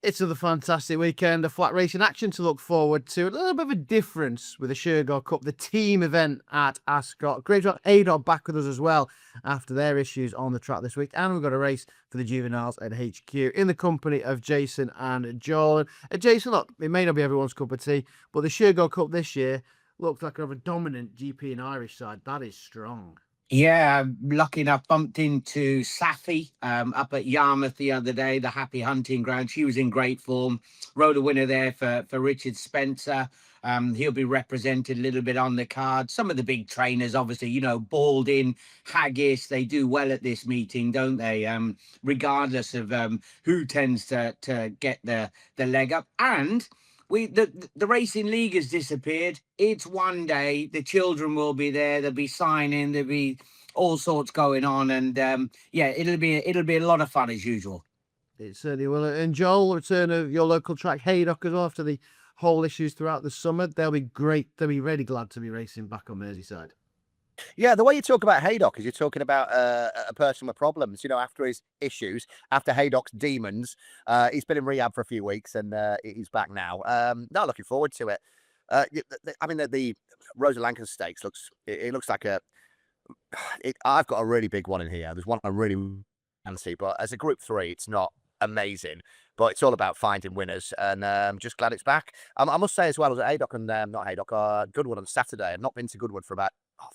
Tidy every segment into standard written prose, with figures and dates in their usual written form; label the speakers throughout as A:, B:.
A: It's another fantastic weekend of flat racing action to look forward to. A little bit of a difference with the Shergar Cup, the team event at Ascot. Great job, Haydock back with us as well after their issues on the track this week. And we've got a race for the juveniles at HQ in the company of Jason and Joel. And Jason, look, it may not be everyone's cup of tea, but the Shergar Cup this year looks like a dominant GP and Irish side. That is strong.
B: Yeah, I'm lucky enough, bumped into Safi up at Yarmouth the other day, the Happy Hunting Ground. She was in great form. Rode a winner there for Richard Spencer. He'll be represented a little bit on the card. Some of the big trainers, obviously, Balding, Haggis, they do well at this meeting, don't they? Regardless of who tends to get the leg up. And the racing league has disappeared. It's one day. The children will be there. They'll be signing. There'll be all sorts going on, and it'll be a lot of fun as usual.
A: It certainly will. And Joel, return of your local track Haydock as well after the whole issues throughout the summer. They'll be great. They'll be really glad to be racing back on Merseyside.
C: Yeah, the way you talk about Haydock is you're talking about a person with problems. After his issues, after Haydock's demons, he's been in rehab for a few weeks and he's back now. Not looking forward to it. The Rose of Lancaster Stakes looks like I've got a really big one in here. There's one I really fancy, but as a Group 3, it's not amazing. But it's all about finding winners, and I'm just glad it's back. I must say as well, as at Haydock and not Haydock, Goodwood on Saturday. I've not been to Goodwood for about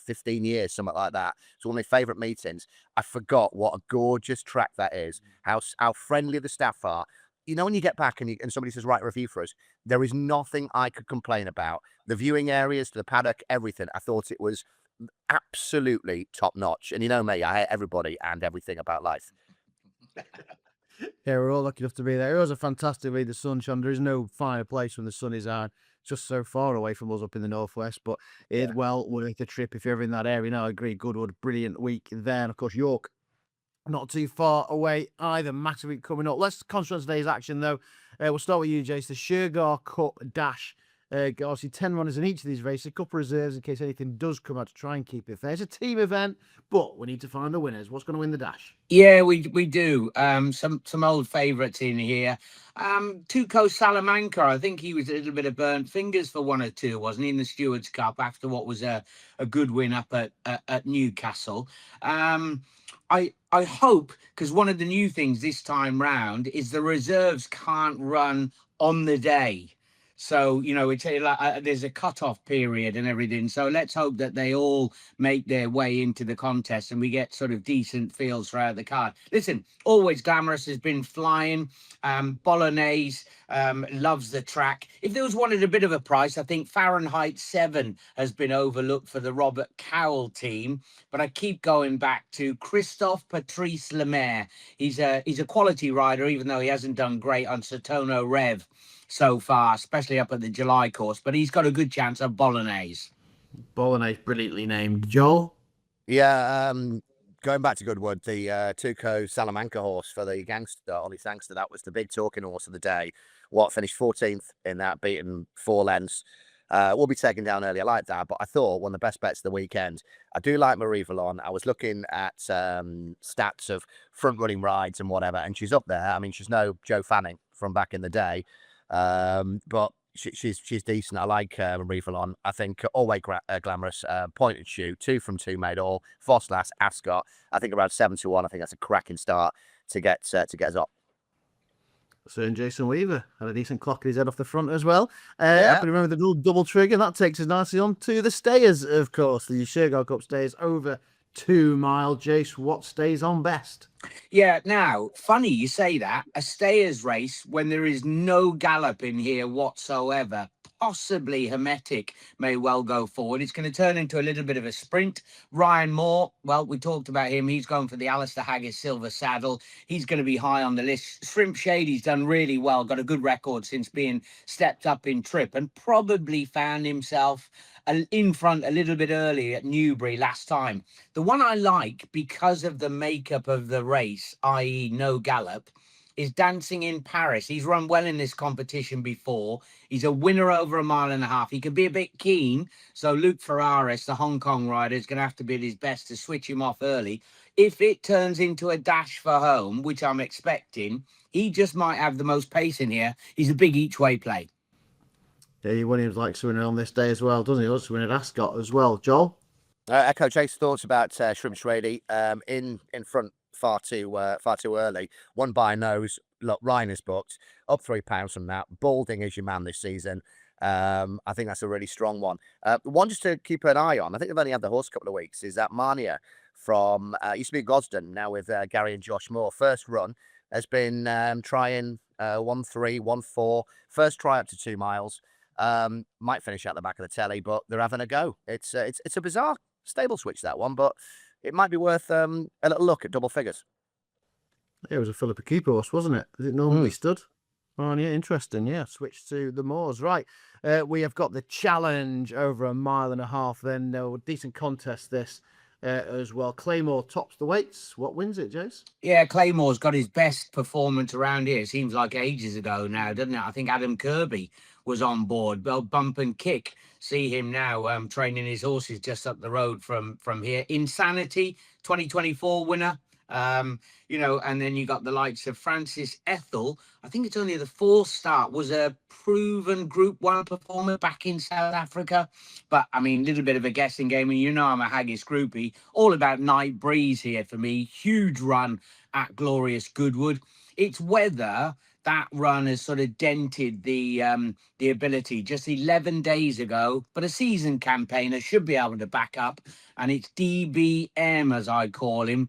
C: 15 years, something like that. It's one of my favourite meetings. I forgot what a gorgeous track that is, how friendly the staff are. When you get back and somebody says, write a review for us, there is nothing I could complain about. The viewing areas, the paddock, everything. I thought it was absolutely top notch. And you know me, I hate everybody and everything about life.
A: Yeah, we're all lucky enough to be there. It was a fantastic way the sun shone. There is no finer place when the sun is out. Just so far away from us up in the northwest, but it's well worth the trip if you're ever in that area. I agree. Goodwood, brilliant week there. And of course, York, not too far away either. Massive week coming up. Let's concentrate on today's action, though. We'll start with you, Jace. The Shergar Cup Dash. Obviously, 10 runners in each of these races, a couple of reserves in case anything does come out to try and keep it fair. It's a team event, but we need to find the winners. What's going to win the Dash?
B: Yeah, we do. Some old favourites in here. Tuco Salamanca, I think he was a little bit of burnt fingers for 1 or 2, wasn't he, in the Stewards Cup after what was a good win up at Newcastle. I hope, because one of the new things this time round is the reserves can't run on the day. So, there's a cut-off period and everything. So let's hope that they all make their way into the contest and we get sort of decent fields throughout the card. Listen, Always Glamorous has been flying. Bolognese loves the track. If there was one at a bit of a price, I think Fahrenheit 7 has been overlooked for the Robert Cowell team. But I keep going back to Christophe Patrice Lemaire. He's a quality rider, even though he hasn't done great on Satono Rev so far, especially up at the July course, but he's got a good chance of Bolognese.
A: Bolognese, brilliantly named. Joel?
C: Yeah, going back to Goodwood, the Tuco Salamanca horse for the Gangster, Ollie Sangster, that was the big talking horse of the day. Finished 14th in that, beaten 4 lengths. Will be taken down early. I like that, but I thought one of the best bets of the weekend. I do like Marie Valon. I was looking at stats of front running rides and whatever, and she's up there. I mean, she's no Joe Fanning from back in the day. But she's decent. I like Marie Valon. I think Always Glamorous, Point and Shoot, 2 from 2 made all. Fosslas, Ascot. I think around 7-1. I think that's a cracking start to get us up.
A: Sir Jason Weaver had a decent clock in his head off the front as well. I can remember the little double trigger. That takes us nicely on to the Stayers, of course. The Shergar Cup Stayers over 2 mile. Jace, what stays on best?
B: Yeah, now, funny you say that. A Stayers race when there is no gallop in here whatsoever. Possibly Hermetic may well go forward. It's going to turn into a little bit of a sprint. Ryan Moore, well, we talked about him. He's going for the Alistair Haggis Silver Saddle. He's going to be high on the list. Shrimp Shady's done really well, got a good record since being stepped up in trip and probably found himself in front a little bit early at Newbury last time. The one I like because of the makeup of the race, i.e. no gallop, is Dancing in Paris. He's run well in this competition before. He's a winner over 1.5 miles. He could be a bit keen. So Luke Ferraris, the Hong Kong rider, is going to have to be at his best to switch him off early. If it turns into a dash for home, which I'm expecting, he just might have the most pace in here. He's a big each way play.
A: Yeah, Williams likes winning on this day as well, doesn't he? He loves winning at Ascot as well. Joel?
C: Echo Chase thoughts about Shrimp Shady in front far too early. One by nose. Look, Ryan is booked up £3 from that. Balding is your man this season. I think that's a really strong one. One just to keep an eye on. I think they've only had the horse a couple of weeks. Is that Mania from used to be Gosden, now with Gary and Josh Moore. First run has been trying 1-3, 1-4. First try up to 2 miles. Might finish at the back of the telly, but they're having a go. It's a bizarre stable switch, that one, but it might be worth a little look at double figures.
A: It was a Philippa Cooper horse, wasn't it? Is it normally stood? Oh, yeah, interesting. Yeah, switch to the Moors. Right. We have got the challenge over 1.5 miles. Then decent contest this as well. Claymore tops the weights. What wins it, Jace?
B: Yeah, Claymore's got his best performance around here. It seems like ages ago now, doesn't it? I think Adam Kirby was on board. Well, bump and kick. See him now training his horses just up the road from here. Insanity, 2024 winner. And then you got the likes of Francis Ethel. I think it's only the 4th start, was a proven Group 1 performer back in South Africa. But I mean, a little bit of a guessing game. And I'm a Haggis groupie. All about Night Breeze here for me. Huge run at Glorious Goodwood. It's whether that run has sort of dented the ability. Just 11 days ago, but a seasoned campaigner should be able to back up. And it's DBM, as I call him.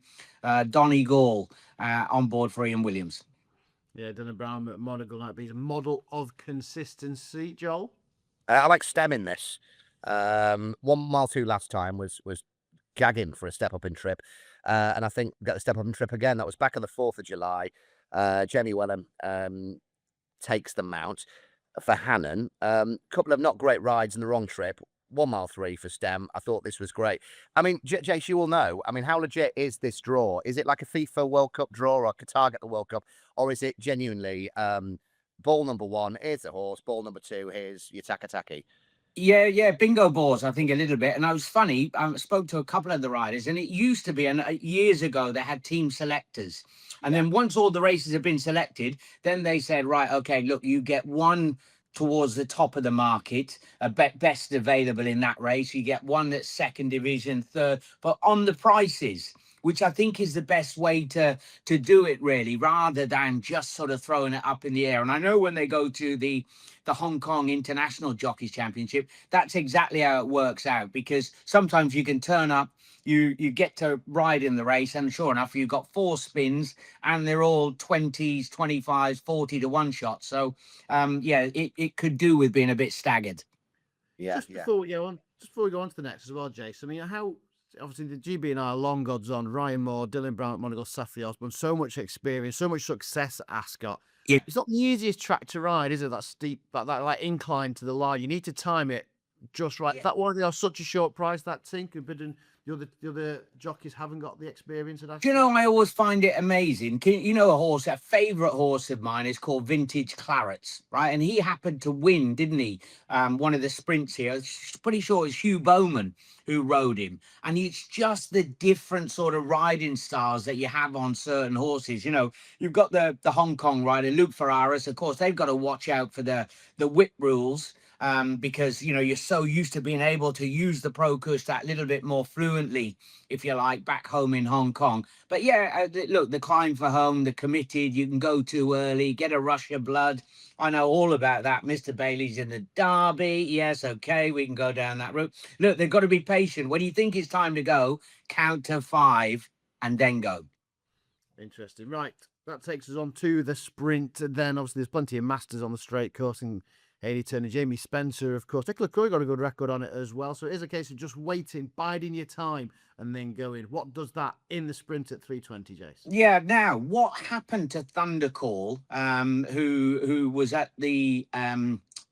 B: Donny Gall on board for Ian Williams.
A: Yeah, Dylan Brown at Monagle might be a model of consistency. Joel?
C: I like Stem in this. 1 mile 2 last time was gagging for a step up in trip. And I think got the step up in trip again. That was back on the 4th of July. Jenny Wellham takes the mount for Hannon. Couple of not great rides in the wrong trip. 1 mile 3 for Stem. I thought this was great. I mean, Jace, you will know. I mean, how legit is this draw? Is it like a FIFA World Cup draw or Qatar get the World Cup? Or is it genuinely ball number 1, here's the horse. Ball number 2, here's Yutaka Take?
B: Yeah, bingo balls, I think, a little bit. And I was funny, I spoke to a couple of the riders, and it used to be, and years ago, they had team selectors. And then once all the races have been selected, then they said, right, okay, look, you get one towards the top of the market, best available in that race. You get one that's 2nd division, 3rd, but on the prices, which I think is the best way to do it, really, rather than just sort of throwing it up in the air. And I know when they go to the Hong Kong International Jockeys Championship, that's exactly how it works out, because sometimes you can turn up, you get to ride in the race, and sure enough, you've got 4 spins, and they're all 20s, 25s, 40 to 1 shots. So, it could do with being a bit staggered.
C: Yeah.
A: Just before we go on to the next as well, Jace. I mean, how obviously the GB and I are long odds on. Ryan Moore, Dylan Brown at Monagle, Safi Osborne, so much experience, so much success at Ascot.
B: Yeah.
A: It's not the easiest track to ride, is it? That steep, that like incline to the line. You need to time it just right.
B: Yeah.
A: That one, they are such a short price, that team, considering the other jockeys haven't got the experience at Ascot.
B: Do you know, I always find it amazing. A favourite horse of mine is called Vintage Clarets, right? And he happened to win, didn't he? One of the sprints here. I'm pretty sure it's Hugh Bowman who rode him. And it's just the different sort of riding styles that you have on certain horses. You've got the Hong Kong rider, Luke Ferraris. Of course, they've got to watch out for the whip rules. Because you're so used to being able to use the Pro Kush that little bit more fluently, if you like, back home in Hong Kong. But look, the climb for home, the committed, you can go too early, get a rush of blood. I know all about that. Mr. Bailey's in the Derby. Yes, okay, we can go down that route. Look, they've got to be patient. When you think it's time to go, count to 5 and then go.
A: Interesting. Right, that takes us on to the sprint. Then obviously there's plenty of masters on the straight course, and Hayley Turner, Jamie Spencer, of course. Nicola Curry got a good record on it as well. So it is a case of just waiting, biding your time, and then going. What does that in the sprint at 3:20, Jace?
B: Yeah. Now, what happened to Thundercall, who was at the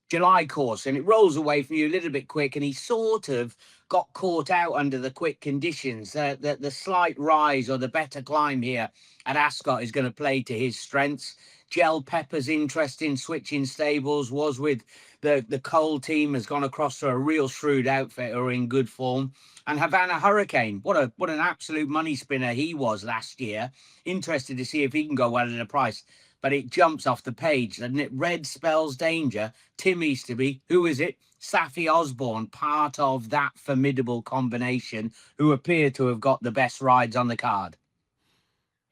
B: July course, and it rolls away from you a little bit quick, and he sort of got caught out under the quick conditions. The slight rise or the better climb here at Ascot is going to play to his strengths. Gel Pepper's interest in switching stables was with the Cole team, has gone across to a real shrewd outfit who are in good form. And Havana Hurricane, what an absolute money spinner he was last year. Interested to see if he can go well at a price. But it jumps off the page, doesn't it? Red spells danger. Tim Easterby, who is it? Safi Osborne, part of that formidable combination, who appear to have got the best rides on the card.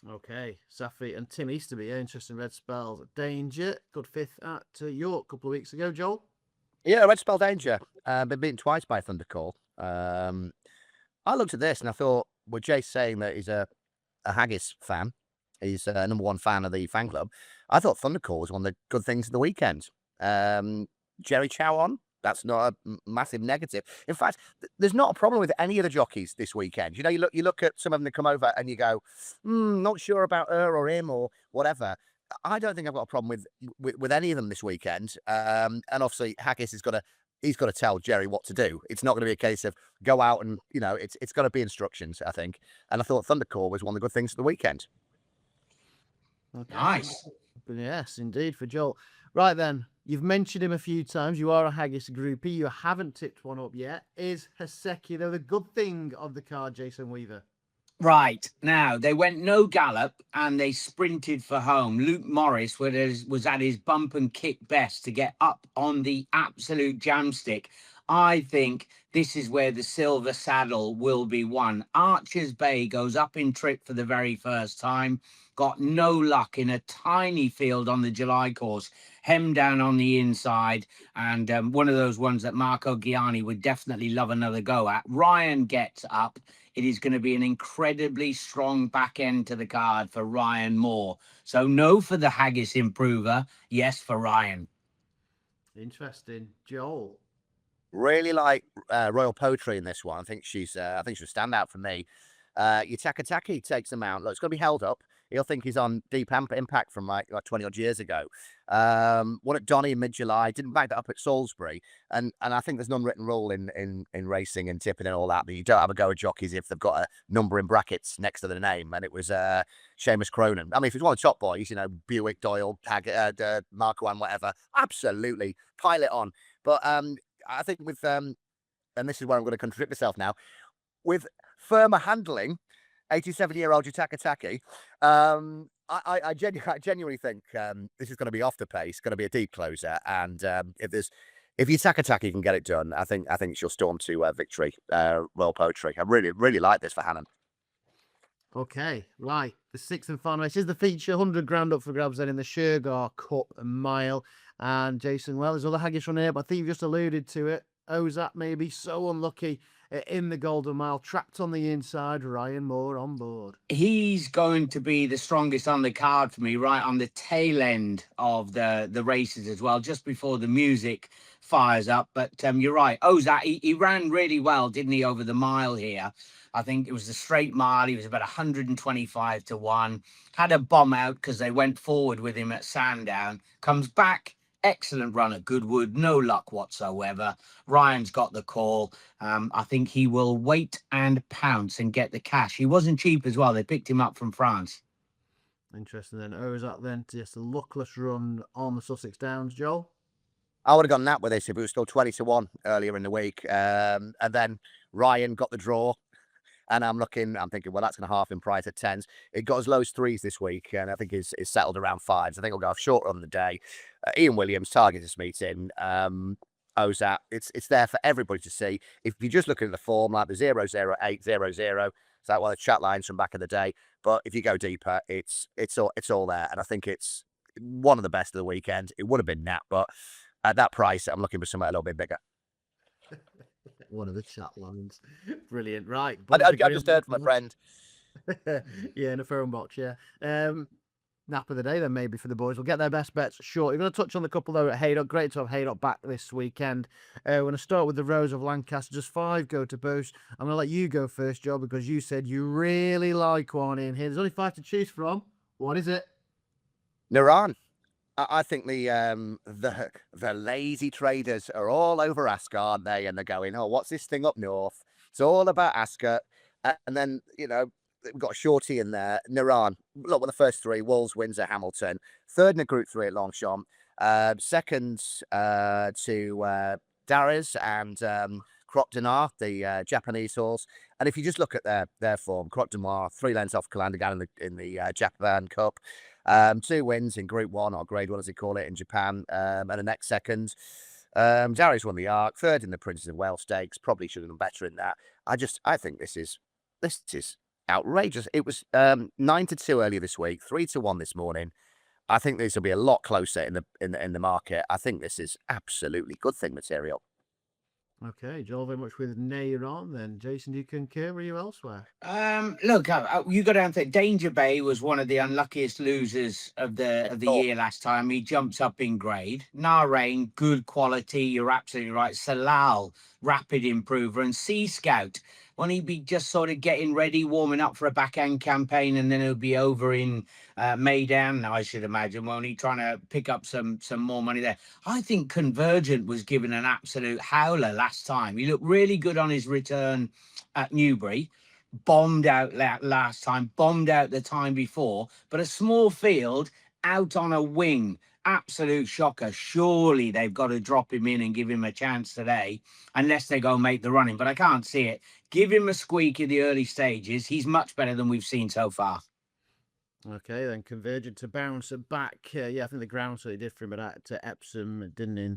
A: Okay, Safi and Tim Easterby, interesting. Red spells danger. Good fifth at York a couple of weeks ago, Joel.
C: Yeah, Red Spell Danger. Been beaten twice by Thundercall. I looked at this and I thought, with Jace saying that he's a Haggis fan, he's a #1 fan of the fan club, I thought Thundercall was one of the good things of the weekend. Jerry Chow on, that's not a massive negative. In fact, there's not a problem with any of the jockeys this weekend. You know, you look at some of them that come over and you go, not sure about her or him or whatever. I don't think I've got a problem with any of them this weekend. And obviously Haggis he's got to tell Jerry what to do. It's not going to be a case of go out and, you know, it's got to be instructions, I think. And I thought Thundercall was one of the good things of the weekend.
A: Okay.
B: Nice.
A: Yes, indeed, for Joel. Right then, you've mentioned him a few times. You are a Haggis groupie. You haven't tipped one up yet. Is Haseki, though, the good thing of the card, Jason Weaver?
B: Right. Now, they went no gallop and they sprinted for home. Luke Morris was at his bump and kick best to get up on the absolute jamstick. I think this is where the silver saddle will be won. Archer's Bay goes up in trip for the very first time. Got no luck in a tiny field on the July course. Hemmed down on the inside. And one of those ones that Marco Gianni would definitely love another go at. Ryan gets up. It is going to be an incredibly strong back end to the card for Ryan Moore. So no for the Haggis improver. Yes for Ryan.
A: Interesting. Joel?
C: Really like Royal Poetry in this one. I think she's a standout for me. Yutaka Take takes the mount. Look, it's going to be held up. He'll think he's on deep impact from like 20 odd years ago. Won at Donny in mid-July, didn't back that up at Salisbury. And I think there's an unwritten rule in racing and tipping and all that you don't have a go at jockeys if they've got a number in brackets next to the name. And it was Seamus Cronin. I mean, if he's one of the top boys, you know, Buick, Doyle, Marco and whatever, absolutely pile it on. But I think with, and this is where I'm going to contradict myself now, with firmer handling, 87-year-old Yutaka Take, I genuinely think this is going to be off the pace, going to be a deep closer, and if Yutaka Take can get it done, I think she'll storm to victory. Royal Poetry. I really like this for Hannon.
A: Okay, right. The sixth and final race is the feature. 100 grand up for grabs then in the Shergar Cup Mile. And Jason, well, there's other Haggis on here, but I think you've just alluded to it. Ozat may be so unlucky in the Golden Mile, trapped on the inside. Ryan Moore on board.
B: He's going to be the strongest on the card for me, right on the tail end of the races as well, just before the music fires up. But you're right, Ozat, he ran really well, didn't he, over the mile here? I think it was the straight mile. He was about 125 to 1. Had a bomb out because they went forward with him at Sandown. Comes back. Excellent run at Goodwood. No luck whatsoever. Ryan's got the call. I think he will wait and pounce and get the cash. He wasn't cheap as well. They picked him up from France.
A: Interesting then. Ozat then to just a luckless run on the Sussex Downs, Joel?
C: I would have gone that with this if it was still 20 to 1 earlier in the week. And then Ryan got the draw. And I'm thinking, well, that's going to half in price at 10s. It got as low as 3s this week, and I think it's settled around 5s. I think it'll go shorter on the day. Ian Williams targets this meeting. Ozat, it's there for everybody to see. If you just look at the form, like the 008, 00, so that one of the chat lines from back in the day. But if you go deeper, it's all there. And I think it's one of the best of the weekend. It would have been Nat, but at that price, I'm looking for something a little bit bigger.
A: One of the chat lines. Brilliant. Right.
C: I just heard from a friend.
A: Yeah, in a phone box, yeah. Nap of the day then maybe for the boys. We'll get their best bets short. You're going to touch on the couple though at Haydock. Great to have Haydock back this weekend. We're going to start with the Rose of Lancaster. Just 5 go to boost. I'm going to let you go first, Joe, because you said you really like one in here. There's only 5 to choose from. What is it?
C: Naran. I think the lazy traders are all over Ascot, aren't they? And they're going, oh, what's this thing up north? It's all about Ascot. And then, you know, we've got Shorty in there, Naran. Look, well, the first three, Wolves, Windsor, Hamilton. Third in the Group 3 at Longchamp. Second to Darres and Croc de Nar, the Japanese horse. And if you just look at their form, Croc de Nar, 3 lengths off Calandagan in the Japan Cup. 2 wins in Group 1 or Grade 1 as they call it in Japan, and the next second. Darius won the Arc, third in the Princess of Wales Stakes. Probably should have done better in that. I think this is outrageous. It was 9-2 earlier this week, 3-1 this morning. I think this will be a lot closer in the market. I think this is absolutely good thing material.
A: Okay, Joel, very much with Nair on then. Jason, do you concur? Were you elsewhere?
B: Look, you got down to Danger Bay was one of the unluckiest losers of the year last time. He jumps up in grade. Narain, good quality. You're absolutely right. Salal, rapid improver, and Sea Scout. When he'd be just sort of getting ready, warming up for a backhand campaign, and then it'll be over in Maidan, I should imagine, won't he? Trying to pick up some more money there. I think Convergent was given an absolute howler last time. He looked really good on his return at Newbury. Bombed out last time, bombed out the time before, but a small field out on a wing. Absolute shocker. Surely they've got to drop him in and give him a chance today, unless they go make the running. But I can't see it. Give him a squeak in the early stages. He's much better than we've seen so far.
A: Okay, then Convergent to bounce it back. Yeah, I think the ground certainly did for him at Epsom, didn't he?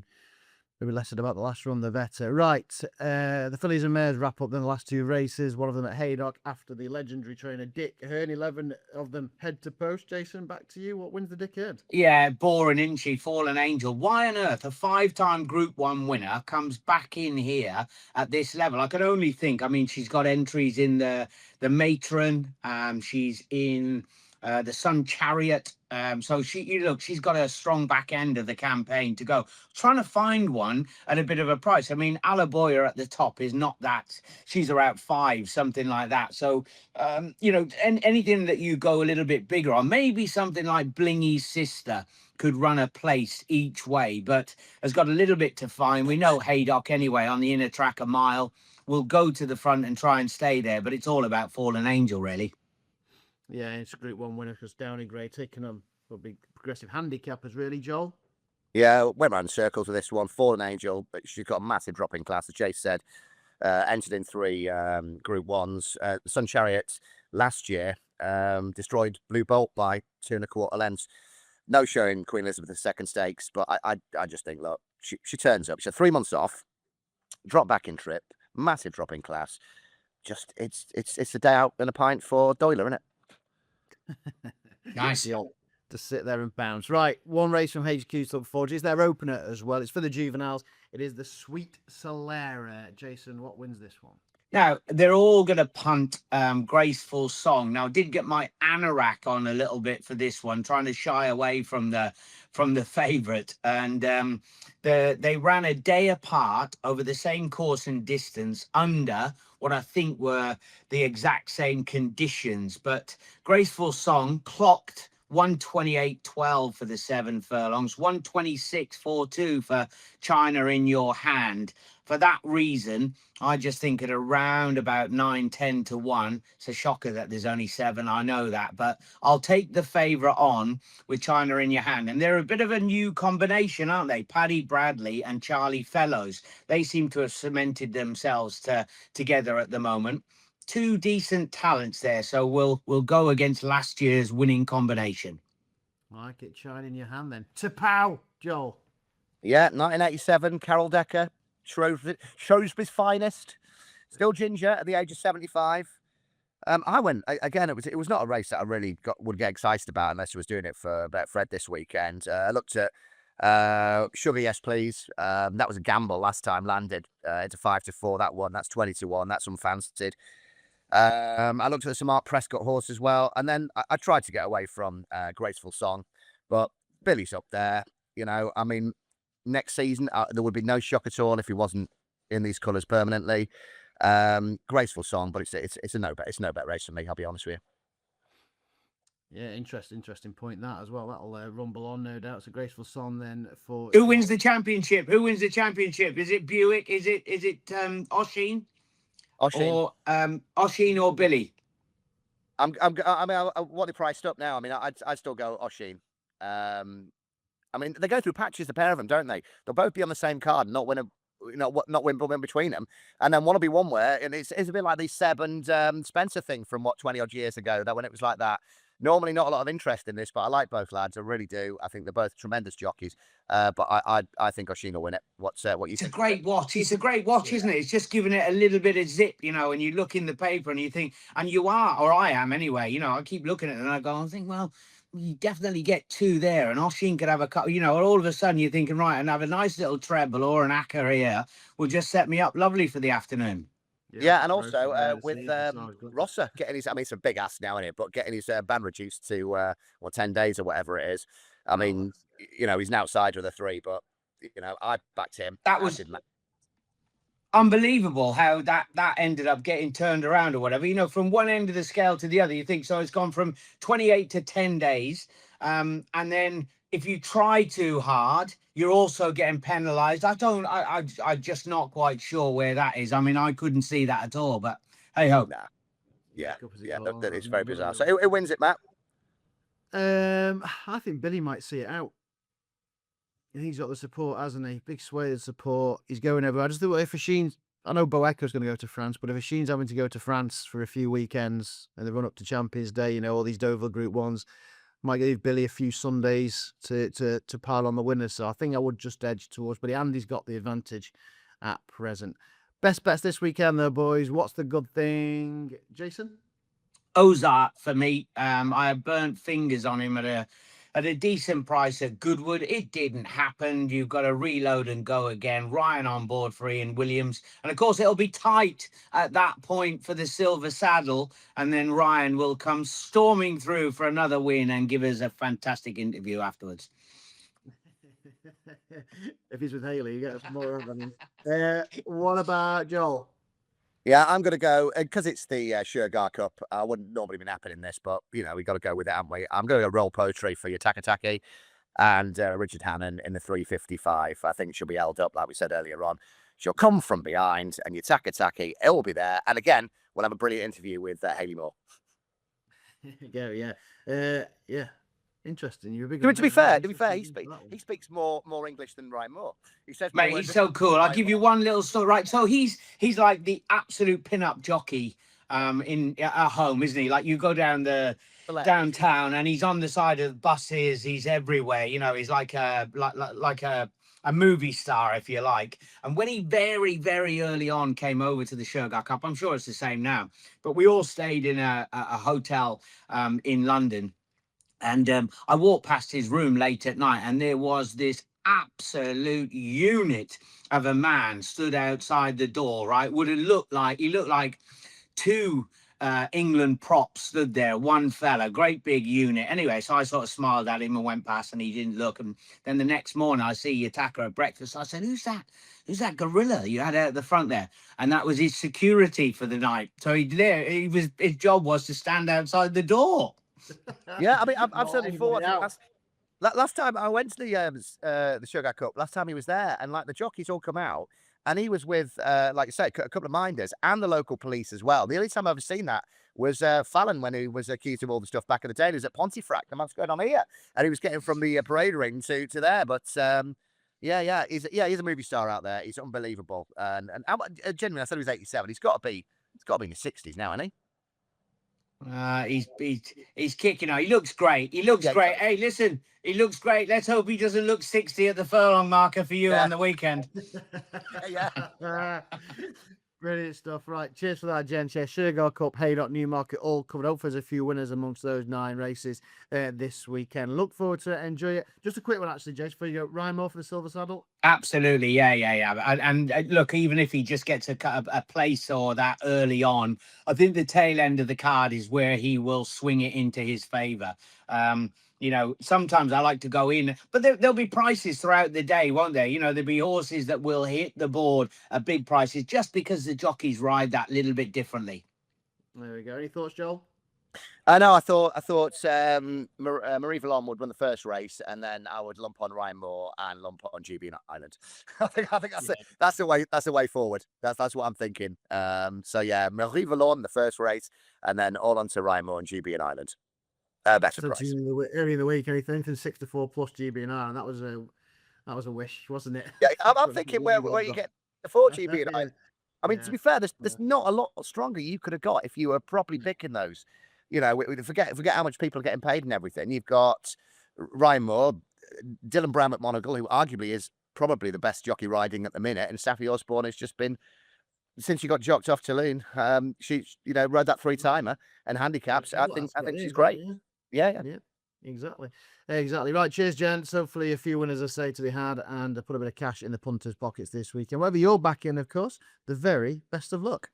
A: Maybe less about the last run, the Vetta. Right, the fillies and mares wrap up then the last 2 races. One of them at Haydock after the legendary trainer Dick Hern. 11 of them head to post. Jason, back to you. What wins the Dick Hern?
B: Yeah, boring, isn't she? Fallen Angel. Why on earth a 5-time Group 1 winner comes back in here at this level? I can only think. I mean, she's got entries in the Matron. She's in the Sun Chariot. So she's got a strong back end of the campaign to go. Trying to find one at a bit of a price. I mean, Alaboya at the top is not that. She's around 5, something like that. So, anything that you go a little bit bigger on, maybe something like Blingy's Sister could run a place each way, but has got a little bit to find. We know Haydock anyway on the inner track a mile. We'll go to the front and try and stay there, but it's all about Fallen Angel, really.
A: Yeah, it's a Group 1 winner because Downing Gray taking on big progressive handicappers, really, Joel.
C: Yeah, went round in circles with this one. Fallen Angel, but she's got a massive drop in class, as Jay said. Entered in 3 Group 1s. The Sun Chariot last year destroyed Blue Bolt by 2 1/4 lengths. No show in Queen Elizabeth II Stakes, but I just think, look, she turns up. She had 3 months off, drop back in trip, massive drop in class. Just it's a day out and a pint for Doyler, isn't it?
B: Nice.
A: To sit there and bounce. Right, one race from HQ to look forward to. It's their opener as well. It's for the juveniles. It is the Sweet Solera. Jason, what wins this one?
B: Now, they're all going to punt Graceful Song. Now, I did get my anorak on a little bit for this one, trying to shy away from the favourite. And they ran a day apart over the same course and distance under what I think were the exact same conditions. But Graceful Song clocked 128.12 for the 7 furlongs, 126.42 for China in Your Hand. For that reason, I just think at around about 9-10 to 1. It's a shocker that there's only 7. I know that, but I'll take the favourite on with China in Your Hand. And they're a bit of a new combination, aren't they? Paddy Bradley and Charlie Fellows. They seem to have cemented themselves together at the moment. 2 decent talents there, so we'll go against last year's winning combination.
A: I like it, China in Your Hand then. To pow, Joel.
C: Yeah, 1987, Carol Decker, Shrewsbury's finest, still ginger at the age of 75. I went again. It was not a race that I really would get excited about unless I was doing it for Betfred this weekend. I looked at Sugar Yes Please. That was a gamble last time. Landed it's a 5 to 4. That one. That's 20 to 1. That's unfancied. I looked at some Art Prescott horse as well, and then I tried to get away from Graceful Song, but Billy's up there. You know, I mean, next season there would be no shock at all if he wasn't in these colours permanently. Graceful Song, but it's a no bet. It's no bet race for me. I'll be honest with you.
A: Yeah, interesting point that as well. That'll rumble on, no doubt. It's a graceful song then for.
B: Who wins the championship? Who wins the championship? Is it Buick? Is it Oisin?
C: Oisin.
B: Or Oisin or Billy?
C: I mean, what they priced up now. I mean, I'd still go Oisin. I mean, they go through patches, the pair of them, don't they? They'll both be on the same card, and not win in between them, and then one will be one where, and it's a bit like the Seb and Spencer thing from 20 odd years ago. That when it was like that. Normally, not a lot of interest in this, but I like both lads. I really do. I think they're both tremendous jockeys. But I think Oisin will win it. What you
B: It's
C: think?
B: a great watch. It's a great watch, isn't it? It's just giving it a little bit of zip, and you look in the paper and you think, and you are, or I am anyway, I keep looking at it and I go and think, well, you definitely get two there, and Oisin could have a couple, or all of a sudden you're thinking, right, and have a nice little treble or an acca here will just set me up lovely for the afternoon.
C: Yeah, and also with Rosser getting his, I mean, it's a big ask now, isn't it? But getting his ban reduced to 10 days or whatever it is. I mean, he's an outsider of the three, but I backed him.
B: That was unbelievable how that ended up getting turned around or whatever. From one end of the scale to the other, you think so. It's gone from 28 to 10 days, and then if you try too hard, you're also getting penalised. I'm just not quite sure where that is. I mean, I couldn't see that at all, but hey ho.
C: Nah. Yeah, that is very bizarre. So who wins it, Matt?
A: I think Billy might see it out. I think he's got the support, hasn't he? Big sway of support. He's going everywhere. I just think if Oisin's, I know Boeko's going to go to France, but if Oisin's having to go to France for a few weekends and they run up to Champions Day, all these Deauville Group 1s, might give Billy a few Sundays to pile on the winners. So I think I would just edge towards, but Andy's got the advantage at present. Best bets this weekend, though, boys. What's the good thing, Jason?
B: Ozark for me. I had burnt fingers on him at a decent price at Goodwood. It didn't happen. You've got to reload and go again. Ryan on board for Ian Williams. And of course, it'll be tight at that point for the silver saddle. And then Ryan will come storming through for another win and give us a fantastic interview afterwards.
A: If he's with Haley, you get more of them. What about Joel?
C: Yeah, I'm going to go, because it's the Shergar Cup. I wouldn't normally be napping in this, but, we got to go with it, haven't we? I'm going to go roll poetry for Yutaka Take and Richard Hannon in the 355. I think she'll be held up, like we said earlier on. She'll come from behind, and Yutaka Take, it will be there. And again, we'll have a brilliant interview with Hayley Moore.
A: Yeah. Interesting. You're a big.
C: To be fair, he speaks more English than Ryan Moore. He says,
B: "Mate, he's so cool." I'll give you one little story. Right, so he's like the absolute pin-up jockey at home, isn't he? Like you go down downtown, and he's on the side of buses. He's everywhere. He's like a movie star, if you like. And when he very, very early on came over to the Shergar Cup, I'm sure it's the same now, but we all stayed in a hotel in London. And I walked past his room late at night, and there was this absolute unit of a man stood outside the door, right? He looked like two England props stood there, one fella, great big unit. Anyway, so I sort of smiled at him and went past, and he didn't look. And then the next morning I see Yutaka at breakfast. I said, who's that gorilla you had out at the front there? And that was his security for the night. So his job was to stand outside the door.
C: Yeah, I mean, I've said it before. Last time I went to the Shergar Cup, last time he was there, and like the jockeys all come out, and he was with, like I say, a couple of minders and the local police as well. The only time I've ever seen that was Fallon when he was accused of all the stuff back in the day. He was at Pontefract. What's going on here? And he was getting from the parade ring to there. But he's a movie star out there. He's unbelievable. And genuinely, I said he was 87. He's got to be in his 60s now, hasn't he?
B: He's kicking out. He looks great. Great. Hey, listen, he looks great. Let's hope he doesn't look 60 at the furlong marker for you on the weekend.
A: Yeah. Brilliant stuff. Right. Cheers for that, gents. Shergar Cup, Haydock Newmarket, all covered. Hopefully there's a few winners amongst those 9 races this weekend. Look forward to it. Enjoy it. Just a quick one, actually, Jace, before you go. Ryan Moore for the silver saddle?
B: Absolutely. Yeah. And look, even if he just gets a place or that early on, I think the tail end of the card is where he will swing it into his favour. Sometimes I like to go in, but there'll be prices throughout the day, won't there? There'll be horses that will hit the board at big prices just because the jockeys ride that little bit differently.
A: There we go. Any thoughts, Joel?
C: I know. I thought Marie Vallon would win the first race, and then I would lump on Ryan Moore and lump on GB Island. I think that's it. That's the way forward. That's what I'm thinking. So yeah, Marie Vallon the first race, and then all onto Ryan Moore and GB Island. Better price.
A: Early in the week, anything 6-4 plus GB and That was a wish, wasn't it?
C: Yeah, I'm thinking where you get the 4 GB and Island. I mean, to be fair, there's not a lot stronger you could have got if you were properly picking those. You know, forget how much people are getting paid and everything. You've got Ryan Moore, Dylan Brown McMonagle, who arguably is probably the best jockey riding at the minute, and Saffie Osborne has just been, since she got jocked off Tulloon, she rode that 3-timer and handicaps. I think she's great. Yeah.
A: Exactly. Right, cheers, gents. Hopefully a few winners, I say, to be had, and put a bit of cash in the punters' pockets this weekend. Whether you're back in, of course, the very best of luck.